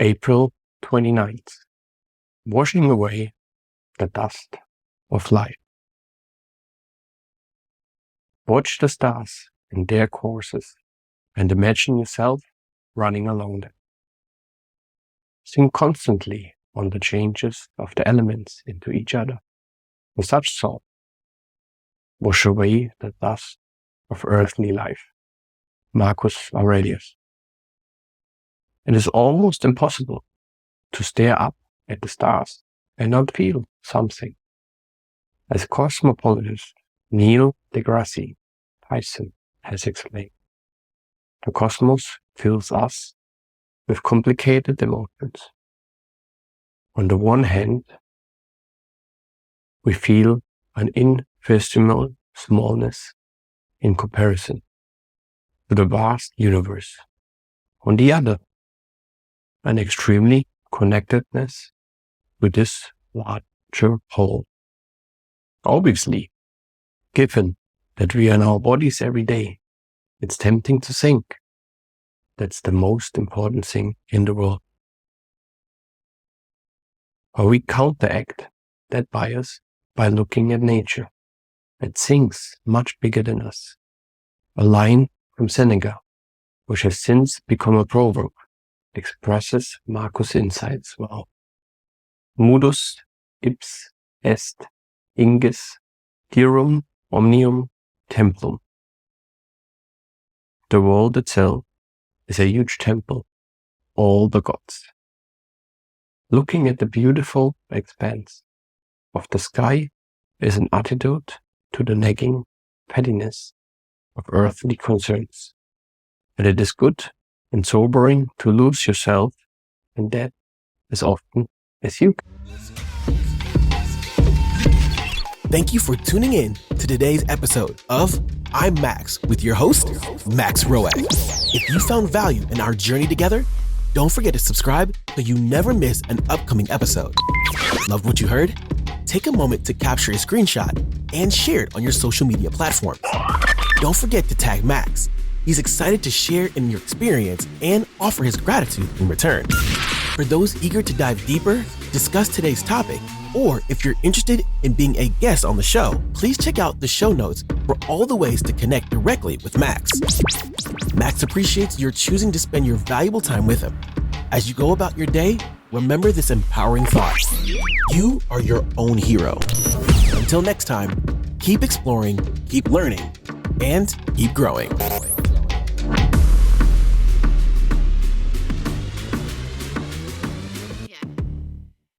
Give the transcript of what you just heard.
April 29th. Washing away the dust of life. Watch the stars in their courses and imagine yourself running along them. Think constantly on the changes of the elements into each other. With such thought, wash away the dust of earthly life. Marcus Aurelius. It is almost impossible to stare up at the stars and not feel something. As cosmopolitist Neil deGrasse Tyson has explained, the cosmos fills us with complicated emotions. On the one hand, we feel an infinitesimal smallness in comparison to the vast universe. On the other, an extremely connectedness with this larger whole. Obviously, given that we are in our bodies every day, it's tempting to think that's the most important thing in the world. But we counteract that bias by looking at nature, at things much bigger than us. A line from Seneca, which has since become a proverb, expresses Marcus' insights well. Mudus ipse est inges derum omnium templum. The world itself is a huge temple, all the gods. Looking at the beautiful expanse of the sky is an antidote to the nagging pettiness of earthly concerns. And it is good and sobering to lose yourself in that as often as you can. Thank you for tuning in to today's episode of I'm Max with your host, Max Roag. If you found value in our journey together, don't forget to subscribe so you never miss an upcoming episode. Loved what you heard? Take a moment to capture a screenshot and share it on your social media platforms. Don't forget to tag Max. He's excited to share in your experience and offer his gratitude in return. For those eager to dive deeper, discuss today's topic, or if you're interested in being a guest on the show, please check out the show notes for all the ways to connect directly with Max. Max appreciates your choosing to spend your valuable time with him. As you go about your day, remember this empowering thought. You are your own hero. Until next time, keep exploring, keep learning, and keep growing.